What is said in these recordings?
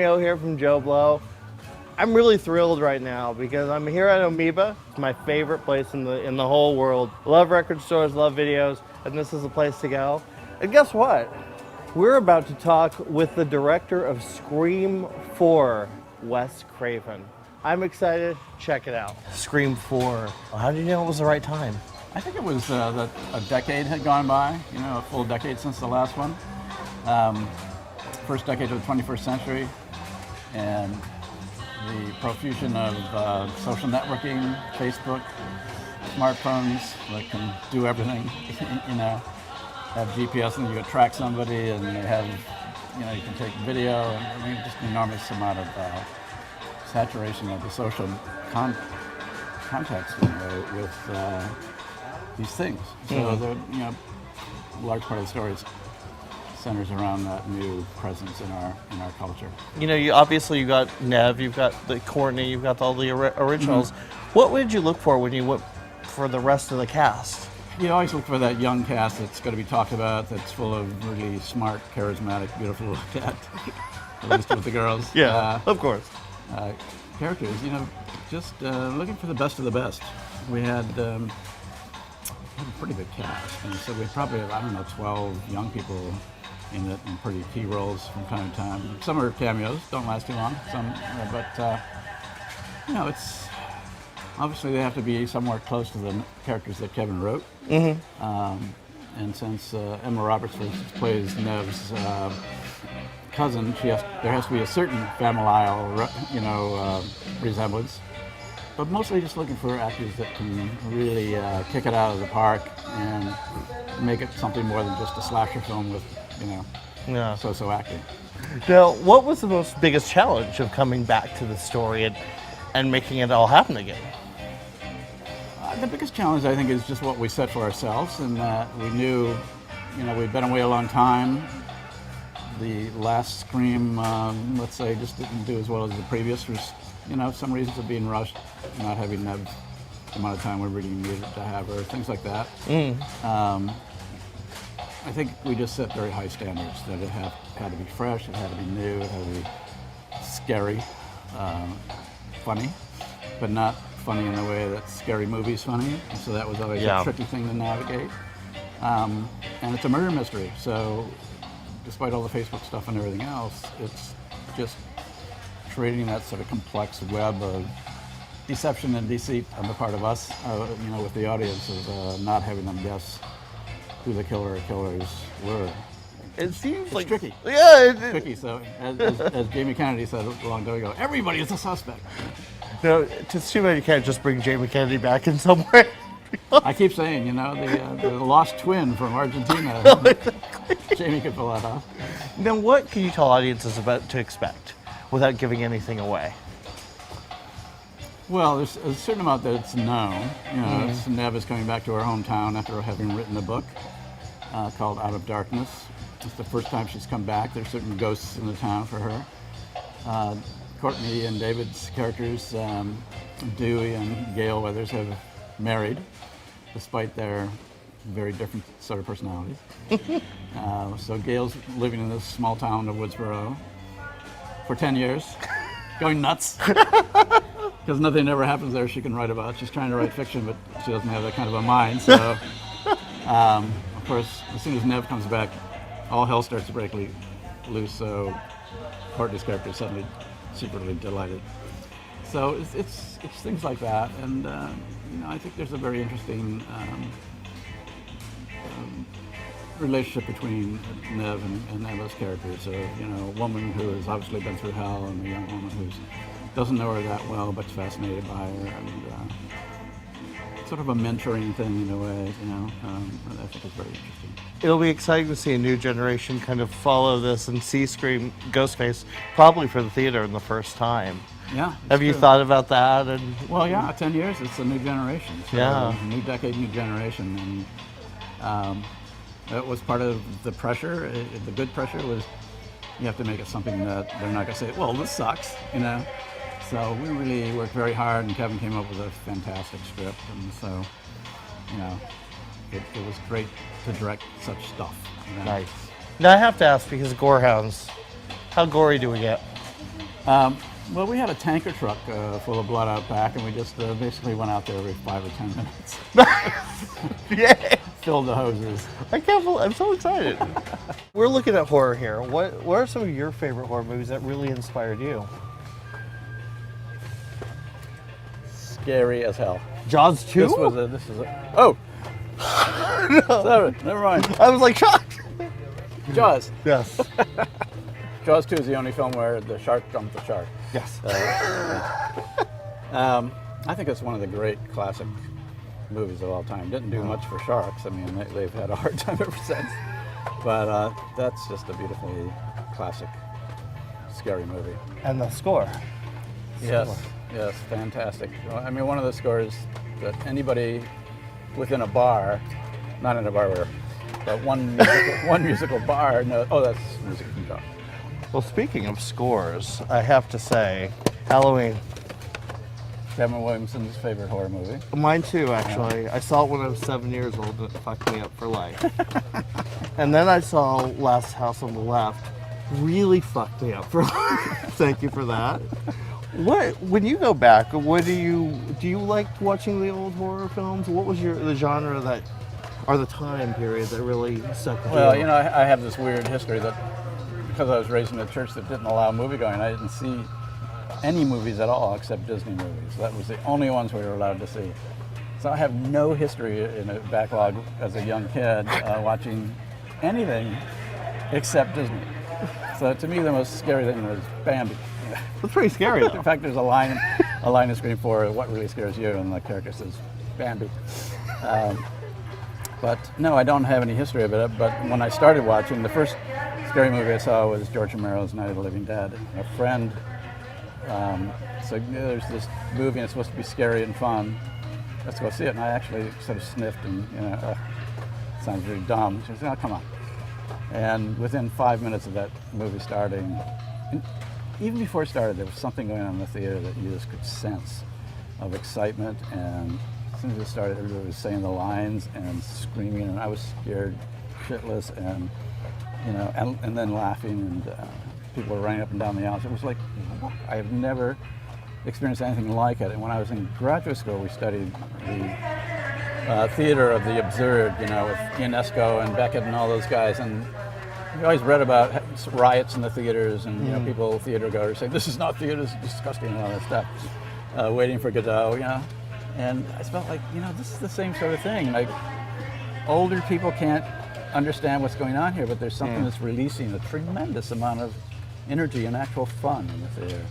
JimmyO here from JOBLO. I'm really thrilled right now because I'm here at Amoeba. It's my favorite place in the whole world. Love record stores, love videos, and this is the place to go. And guess what? We're about to talk with the director of Scream 4, Wes Craven. I'm excited. Check it out. Scream 4. How did you know it was the right time? I think it was that a decade had gone by, you know, a full decade since the last one. First decade of the 21st century, and the profusion of social networking, Facebook, smartphones that can do everything, you know, have GPS and you can track somebody, and they have, you know, you can take video, and I mean, just an enormous amount of saturation of the social context, you know, with these things. So the, you know, a large part of the story centers around that new presence in our culture. You know, you obviously you got Nev, you've got the Courtney, you've got all the originals. What did you look for when you went for the rest of the cast? You always look for that young cast that's going to be talked about, that's full of really smart, charismatic, beautiful to look at, at least with the girls. Yeah, of course. Characters, you know, just looking for the best of the best. We had a pretty big cast, and so we probably have, I don't know, 12 young people in it, in pretty key roles from time to time. Some are cameos, don't last too long. Some, but you know, it's obviously they have to be somewhere close to the characters that Kevin wrote. And since Emma Roberts plays Nev's cousin, there has to be a certain familial, you know, resemblance. But mostly just looking for actors that can really kick it out of the park and make it something more than just a slasher film with, you know, so-so acting. Now, what was the biggest challenge of coming back to the story and making it all happen again? The biggest challenge, I think, is just what we set for ourselves, and that we knew, you know, we'd been away a long time. The last Scream, let's say, just didn't do as well as the previous. For, you know, some reasons of being rushed, not having the amount of time we really needed to have her, things like that. I think we just set very high standards, that it had to be fresh, it had to be new, it had to be scary, funny, but not funny in the way that scary movies funny. So that was always a tricky thing to navigate. And it's a murder mystery, so despite all the Facebook stuff and everything else, it's just creating that sort of complex web of deception and deceit on the part of us, you know, with the audience, of not having them guess who the killer or killers were. It seems it's like tricky. Yeah, it's tricky. So, as Jamie Kennedy said a long time ago, everybody is a suspect. No, it's too bad you can't just bring Jamie Kennedy back in some way. I keep saying, you know, the lost twin from Argentina. Jamie could pull that off. Now, what can you tell audiences about to expect without giving anything away? Well, there's a certain amount that it's known. You know, Nev is coming back to her hometown after having written a book called Out of Darkness. It's the first time she's come back. There's certain ghosts in the town for her. Courtney and David's characters, Dewey and Gail Weathers, have married, despite their very different sort of personalities. So Gail's living in this small town of Woodsboro for 10 years, going nuts. Because nothing ever happens there she can write about. She's trying to write fiction, but she doesn't have that kind of a mind. So, of course, as soon as Nev comes back, all hell starts to break loose. So Courtney's character is suddenly secretly delighted. So it's things like that, and you know, I think there's a very interesting relationship between Nev and Emma's characters. So, you know, a woman who has obviously been through hell, and a young woman who doesn't know her that well, but's fascinated by her, and sort of a mentoring thing in a way, you know. I think it's very interesting. It'll be exciting to see a new generation kind of follow this and see Scream Ghostface probably for the theater in the first time. Yeah. Have you thought about that? Well, yeah, 10 years, it's a new generation. So new decade, new generation. And that was part of the pressure. The good pressure was you have to make it something that they're not going to say, well, this sucks, you know. So we really worked very hard, and Kevin came up with a fantastic script. And so, you know, it was great to direct such stuff. You know? Nice. Now I have to ask, because Gorehounds, how gory do we get? Well, we had a tanker truck full of blood out back, and we just basically went out there every 5 or 10 minutes. Yeah. Filled the hoses. I can't believe, I'm so excited. We're looking at horror here. What are some of your favorite horror movies that really inspired you? Scary as hell. Jaws 2? This is a, oh! No. Sorry, never mind. I was like shocked. Jaws. Yes. Jaws 2 is the only film where the shark jumped the shark. Yes. I think it's one of the great classic movies of all time. Didn't do much for sharks. I mean, they've had a hard time ever since. But that's just a beautifully classic, scary movie. And the score. Yes, fantastic. Well, I mean, one of the scores that anybody within a bar, not in a bar where, but one musical bar knows, oh, that's music from Jaws. Well, speaking of scores, I have to say, Halloween. Kevin Williamson's favorite horror movie. Mine too, actually. I saw it when I was 7 years old and it fucked me up for life. And then I saw Last House on the Left. Really fucked me up for life. Thank you for that. When you go back, what do you like watching the old horror films? What was the genre that, or the time period that really stuck with you? Well, you know, I have this weird history that because I was raised in a church that didn't allow movie going, I didn't see any movies at all except Disney movies. That was the only ones we were allowed to see. So I have no history in a backlog as a young kid watching anything except Disney. So to me, the most scary thing was Bambi. That's pretty scary. In fact, there's a line in Scream 4, what really scares you? And the character says, Bambi. But no, I don't have any history of it. But when I started watching, the first scary movie I saw was George Romero's Night of the Living Dead. A friend, so there's this movie and it's supposed to be scary and fun. Let's go see it. And I actually sort of sniffed and, you know, sounds really dumb. She said, oh, come on. And within 5 minutes of that movie starting, even before it started, there was something going on in the theater that you just could sense of excitement. And as soon as it started, everybody was saying the lines and screaming, and I was scared shitless, and you know, and then laughing, and people were running up and down the aisles. It was like, I have never experienced anything like it. And when I was in graduate school, we studied the theater of the absurd, you know, with Ionesco and Beckett and all those guys, and we always read about riots in the theaters and you know, people, theater goers, saying, this is not theater, this is disgusting, and all that stuff, waiting for Godot, you know. And I felt like, you know, this is the same sort of thing. Like, older people can't understand what's going on here, but there's something that's releasing a tremendous amount of energy and actual fun in the theater.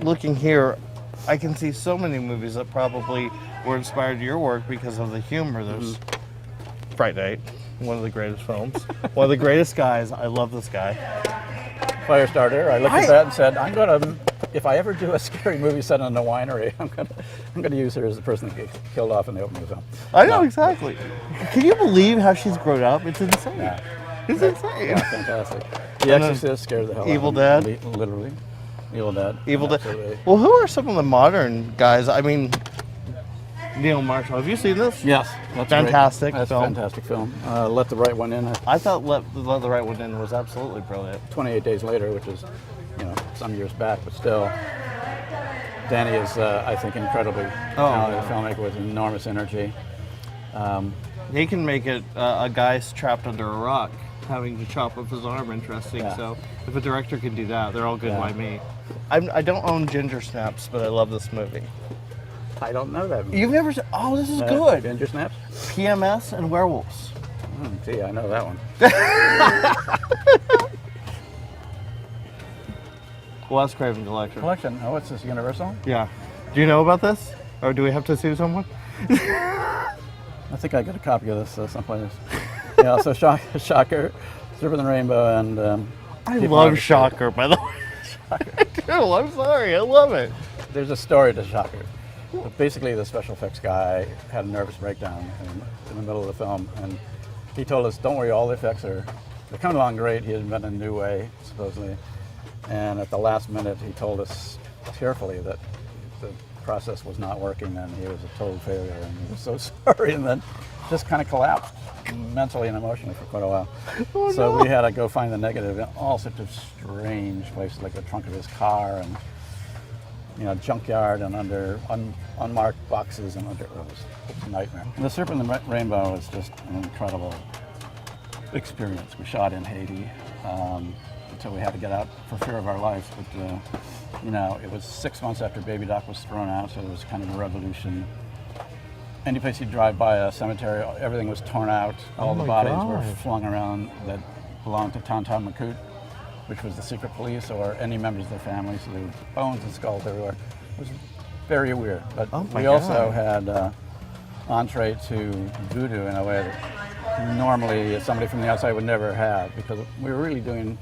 Looking here, I can see so many movies that probably were inspired your work because of the humor. There's Fright Night, one of the greatest films. One of the greatest guys. I love this guy. Firestarter. I looked at that and said, I'm gonna, if I ever do a scary movie set in a winery, I'm gonna use her as the person that gets killed off in the opening of the film. I know, exactly. Can you believe how she's grown up? It's insane. Yeah. It's insane. Yeah, fantastic. The Exorcist scared the hell out of me. Evil Dead. Literally. Evil Dead. Evil Dead. Absolutely. Well, who are some of the modern guys? I mean, Neil Marshall. Have you seen this? Yes, that's fantastic great. That's film. a fantastic film. Let the Right One In. I thought Let the Right One In was absolutely brilliant. 28 Days Later, which is, you know, some years back, but still, Danny is, I think, incredibly talented filmmaker with enormous energy. He can make it a guy's trapped under a rock, having to chop up his arm interesting. Yeah. So if a director can do that, they're all good by me. I don't own Ginger Snaps, but I love this movie. I don't know that movie. You've never seen? Oh, this is good. Ginger Snaps? PMS and Werewolves. Gee, I know that one. Wes Craven collection. Oh, what's this, Universal? Yeah. Do you know about this? Or do we have to sue someone? I think I got a copy of this someplace. Yeah, so Shocker, Surfer than Rainbow, and... I love Shocker, by the way. I do, I'm sorry, I love it. There's a story to Shocker. But basically, the special effects guy had a nervous breakdown in the middle of the film, and he told us, don't worry, all the effects they're coming along great. He had invented a new way, supposedly. And at the last minute, he told us tearfully that the process was not working and he was a total failure, and he was so sorry. And then just kind of collapsed mentally and emotionally for quite a while. Oh, So no. we had to go find the negative in all sorts of strange places, like the trunk of his car and, you know, junkyard and under unmarked boxes and under, it was a nightmare. And The Serpent and the Rainbow was just an incredible experience. We shot in Haiti until we had to get out for fear of our lives. But, you know, it was 6 months after Baby Doc was thrown out, so it was kind of a revolution. Any place you drive by a cemetery, everything was torn out. All the my bodies were God. flung around that belonged to Tonton Macoute, which was the secret police, or any members of their family. So there were bones and skulls everywhere. It was very weird. But Oh my we also God. had entree to voodoo in a way that normally somebody from the outside would never have, because we were really doing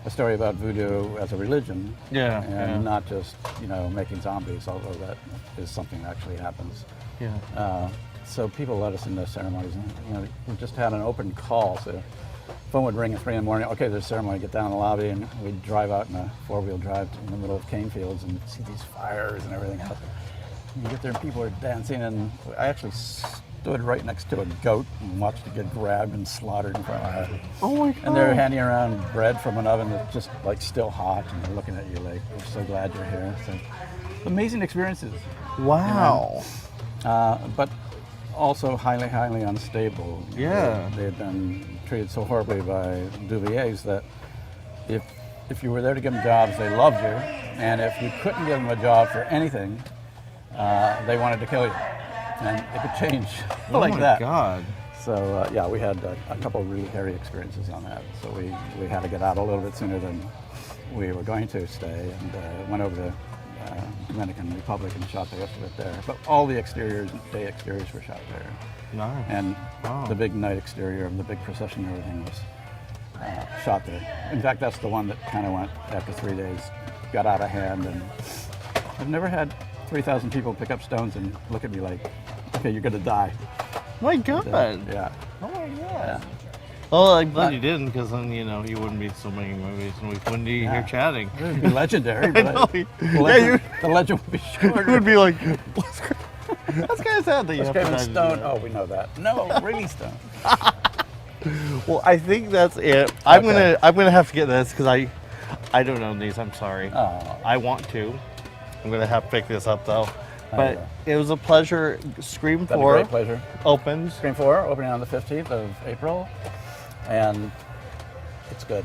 a story about voodoo as a religion, Yeah, and yeah. not just, you know, making zombies, although that is something that actually happens. Yeah. So people let us into ceremonies, and, you know, we just had an open call. So phone would ring at 3 in the morning. Okay, there's a ceremony. Get down in the lobby, and we'd drive out in a 4-wheel drive in the middle of cane fields and see these fires and everything else. And you get there, and people are dancing, and I actually stood right next to a goat and watched it get grabbed and slaughtered in front of my eyes. Oh my God. And they're handing around bread from an oven that's just like still hot, and they're looking at you like, "We're so glad you're here." So amazing experiences. Wow. But also highly, highly unstable. Yeah. They had been treated so horribly by Duvaliers that if you were there to give them jobs, they loved you, and if you couldn't give them a job for anything, they wanted to kill you, and it could change like Oh my that. God. So yeah, we had a couple of really hairy experiences on that. So we had to get out a little bit sooner than we were going to stay, and went over to Dominican Republic and shot the rest of it there. But all the day exteriors were shot there. Nice. And Wow. the big night exterior of the big procession and everything was shot there. In fact, that's the one that kind of went, after 3 days, got out of hand. And I've never had 3,000 people pick up stones and look at me like, okay, you're going to die. My God. Yeah. Oh my God. Yeah. Well, I'm glad you didn't, because then, you know, you wouldn't be so many movies, and we wouldn't be here chatting. It would be legendary. I But know. the legend would be shorter. It would be like, that's kind of sad that you Wes have to Craven die to do Stone. that. Oh, we know that. No, really Stone. Well, I think that's it. Okay. I'm gonna have to get this because I don't own these. I'm sorry. Oh. I want to. I'm gonna have to pick this up though. But yeah. it was a pleasure. Scream That's a 4 great pleasure. opens. Scream 4 opening on the 15th of April, and it's good.